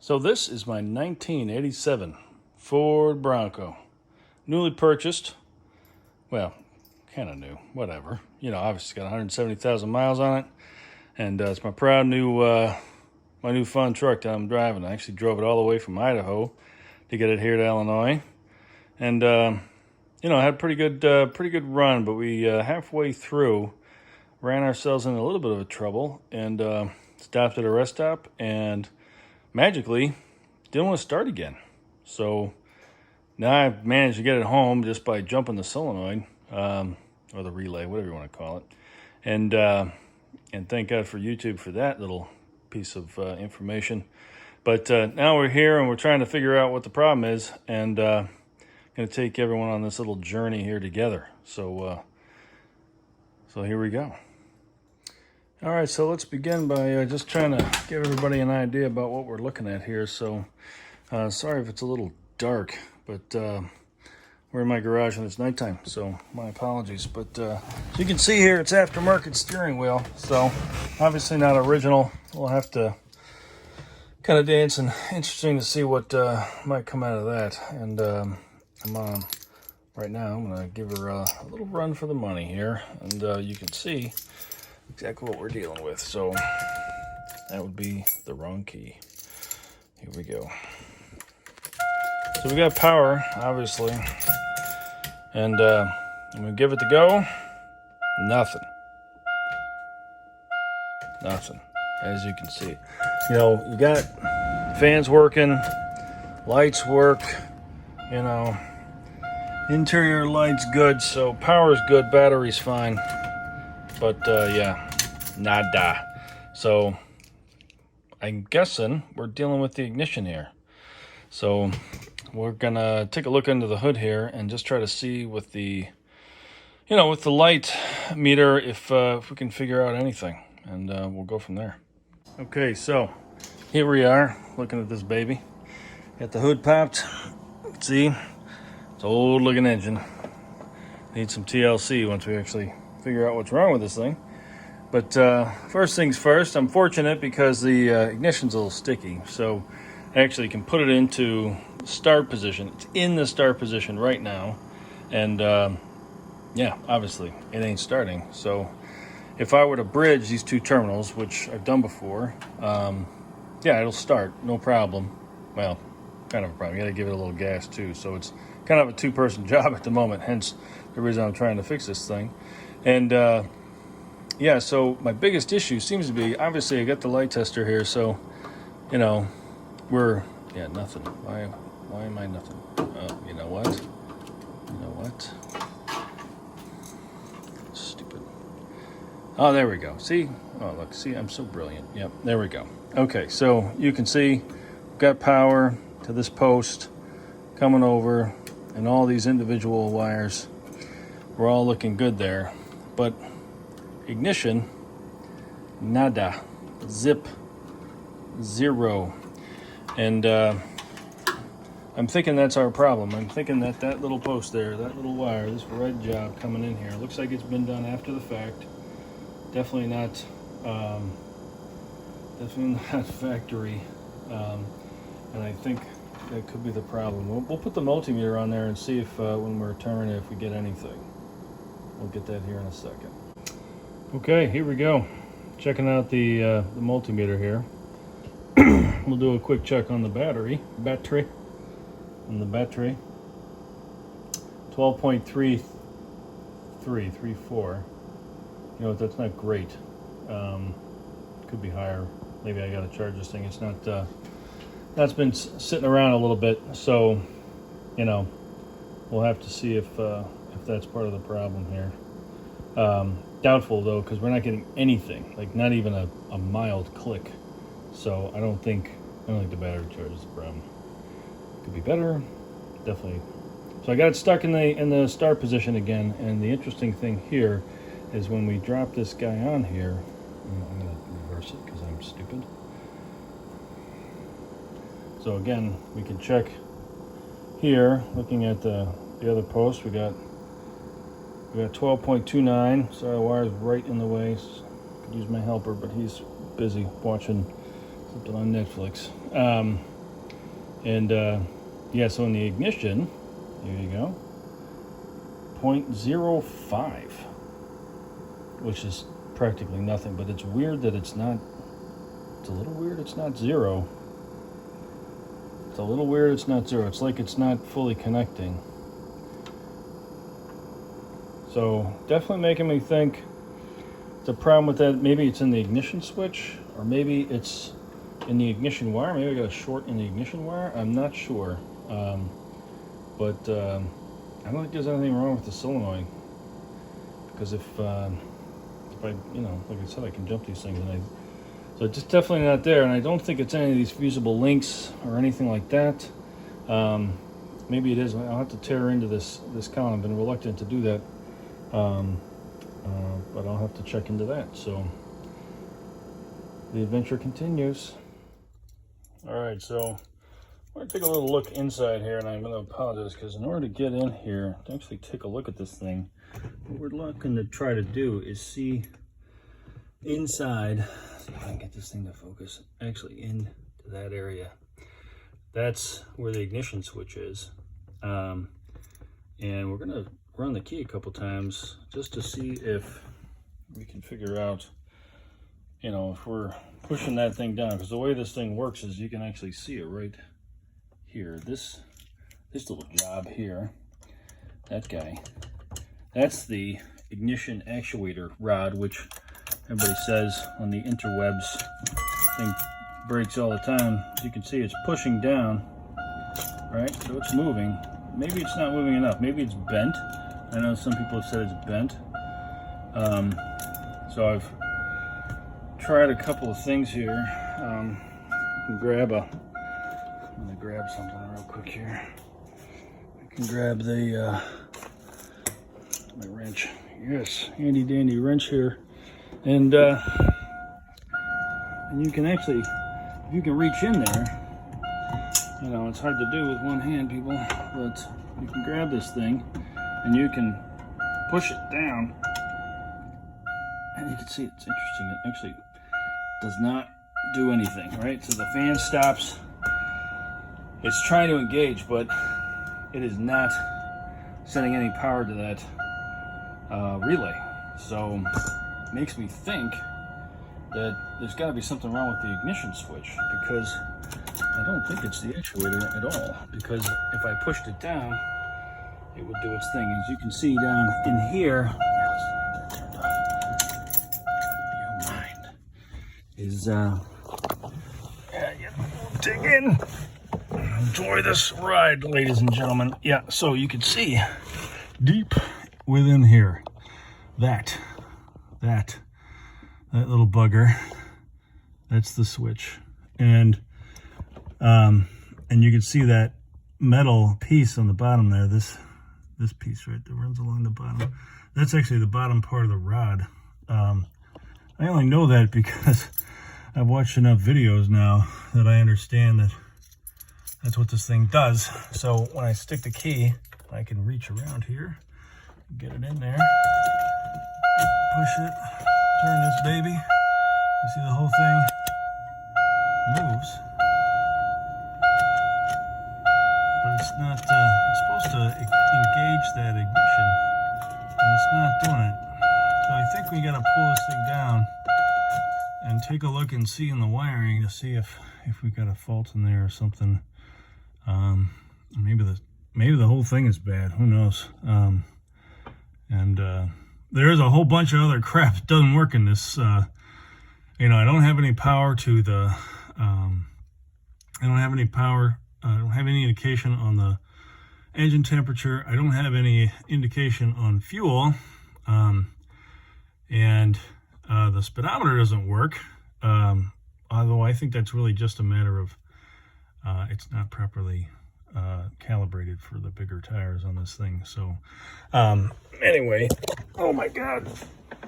So this is my 1987 Ford Bronco. Newly purchased. Well, kind of new, whatever. You know, obviously it's got 170,000 miles on it. And it's my proud new, my new fun truck that I'm driving. I actually drove it all the way from Idaho to get it here to Illinois. And, you know, I had a pretty good run, but we halfway through ran ourselves into a little bit of a trouble and stopped at a rest stop and magically didn't want to start again. So now I've managed to get it home just by jumping the solenoid, or the relay, whatever you want to call it. And thank God for YouTube for that little piece of information. But now we're here and we're trying to figure out what the problem is, and going to take everyone on this little journey here together. So here we go. All right, so let's begin by just trying to give everybody an idea about what we're looking at here. So sorry if it's a little dark, but we're in my garage and it's nighttime, so my apologies. But so you can see here, it's aftermarket steering wheel, so obviously not original. We'll have to kind of dance, and interesting to see what might come out of that. And right now I'm gonna give her a little run for the money here, and you can see exactly what we're dealing with. So that would be the wrong key. Here we go. So we got power, obviously, and I'm gonna give it the go. Nothing, as you can see. You know, you got fans working, lights work, you know, interior lights good, so power's good, battery's fine. But yeah, nada. So I'm guessing we're dealing with the ignition here. So we're gonna take a look under the hood here and just try to see with the, you know, with the light meter if we can figure out anything, and we'll go from there. Okay, so here we are looking at this baby. Got the hood popped. See, it's an old looking engine. Need some TLC once we actually figure out what's wrong with this thing. But first things first, I'm fortunate because the ignition's a little sticky, so I actually can put it into start position. It's in the start position right now, and yeah, obviously it ain't starting. So if I were to bridge these two terminals, which I've done before, yeah, it'll start, no problem. Well, kind of a problem. You gotta give it a little gas too, so it's kind of a two-person job at the moment, hence the reason I'm trying to fix this thing. And yeah, so my biggest issue seems to be, obviously I got the light tester here, so, you know, we're, yeah, nothing. Why am I nothing? You know what? Stupid. Oh, there we go. See? Oh, look, see, I'm so brilliant. Yep, there we go. Okay, so you can see, we've got power to this post coming over, and all these individual wires, we're all looking good there. But ignition, nada, zip, zero. And I'm thinking that's our problem. I'm thinking that that little post there, that little wire, this red job coming in here, looks like it's been done after the fact. Definitely not factory. And I think that could be the problem. We'll put the multimeter on there and see if when we're turning it, if we get anything. We'll get that here in a second. Okay, here we go. Checking out the multimeter here. We'll do a quick check on the battery. On the battery. 12.3334. You know, that's not great. Could be higher. Maybe I gotta charge this thing. It's not. That's been sitting around a little bit, so you know, we'll have to see if that's part of the problem here. Doubtful though, because we're not getting anything, like not even a mild click. So I don't think the battery charge is the problem. Could be better, definitely. So I got it stuck in the start position again, and the interesting thing here is when we drop this guy on here, I'm gonna reverse it because I'm stupid. So again, we can check here, looking at the other post, we got 12.29, so our wire's right in the way. Could use my helper, but he's busy watching something on Netflix. And yeah, so in the ignition, there you go, 0.05, which is practically nothing. But it's weird that it's not, it's a little weird it's not zero. It's a little weird it's not zero. It's like it's not fully connecting. So definitely making me think the problem with that, maybe it's in the ignition switch, or maybe it's in the ignition wire. Maybe I got a short in the ignition wire. I'm not sure. But I don't think there's anything wrong with the solenoid, because if I, you know, like I said, I can jump these things, and so it's just definitely not there. And I don't think it's any of these fusible links or anything like that. Maybe it is. I'll have to tear into this column. I've been reluctant to do that. But I'll have to check into that. So the adventure continues. All right, so I'm going to take a little look inside here, and I'm going to apologize because in order to get in here to actually take a look at this thing, what we're looking to try to do is see inside. See if I can get this thing to focus actually into that area. That's where the ignition switch is, and we're going to run the key a couple times just to see if we can figure out, you know, if we're pushing that thing down, because the way this thing works is you can actually see it right here. This little job here, that guy, that's the ignition actuator rod, which everybody says on the interwebs thing breaks all the time. As you can see, it's pushing down, right? So it's moving. Maybe it's not moving enough. Maybe it's bent. I know some people have said it's bent. So I've tried a couple of things here. I'm gonna grab something real quick here. I can grab the my wrench. Yes, handy dandy wrench here, and you can actually, if you can reach in there, you know, it's hard to do with one hand, people, but you can grab this thing and you can push it down, and you can see it's interesting. It actually does not do anything, right? So the fan stops. It's trying to engage, but it is not sending any power to that relay. So it makes me think that there's got to be something wrong with the ignition switch, because I don't think it's the actuator at all, because if I pushed it down, it would do its thing. As you can see down in here, let's get that turned off. Your mind is dig in. Enjoy this ride, ladies and gentlemen. Yeah, so you can see deep within here, that little bugger, that's the switch. And you can see that metal piece on the bottom there, this piece right there runs along the bottom. That's actually the bottom part of the rod. I only know that because I've watched enough videos now that I understand that that's what this thing does. So when I stick the key, I can reach around here, get it in there, push it, turn this baby. You see the whole thing moves, but it's not, it's supposed to engage that ignition, and it's not doing it. So I think we gotta pull this thing down and take a look and see in the wiring to see if we got a fault in there or something. Maybe the whole thing is bad, who knows. There's a whole bunch of other crap that doesn't work in this. You know, I don't have any power to the, I don't have any power, I don't have any indication on the engine temperature. I don't have any indication on fuel. The speedometer doesn't work. Although I think that's really just a matter of, it's not properly calibrated for the bigger tires on this thing. So anyway, oh my god,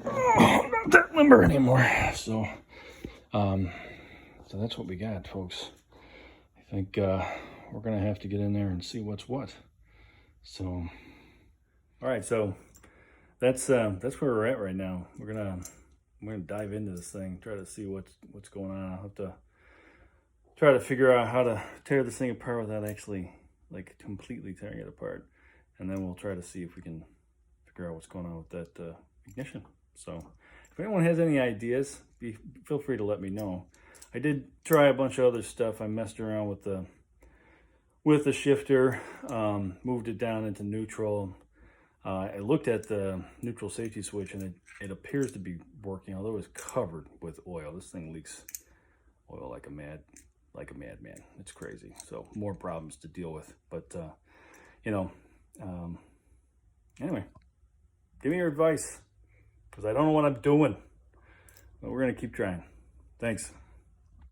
I'm not that limber anymore. So so that's what we got, folks. I think we're gonna have to get in there and see what's what. So all right, so that's where we're at right now. We're gonna dive into this thing, try to see what's going on. I'll have to try to figure out how to tear this thing apart without actually like completely tearing it apart. And then we'll try to see if we can figure out what's going on with that ignition. So if anyone has any ideas, feel free to let me know. I did try a bunch of other stuff. I messed around with the shifter, moved it down into neutral. I looked at the neutral safety switch and it appears to be working, although it's covered with oil. This thing leaks oil like a madman. It's crazy. So more problems to deal with. But you know, anyway, give me your advice, because I don't know what I'm doing. But we're gonna keep trying. Thanks.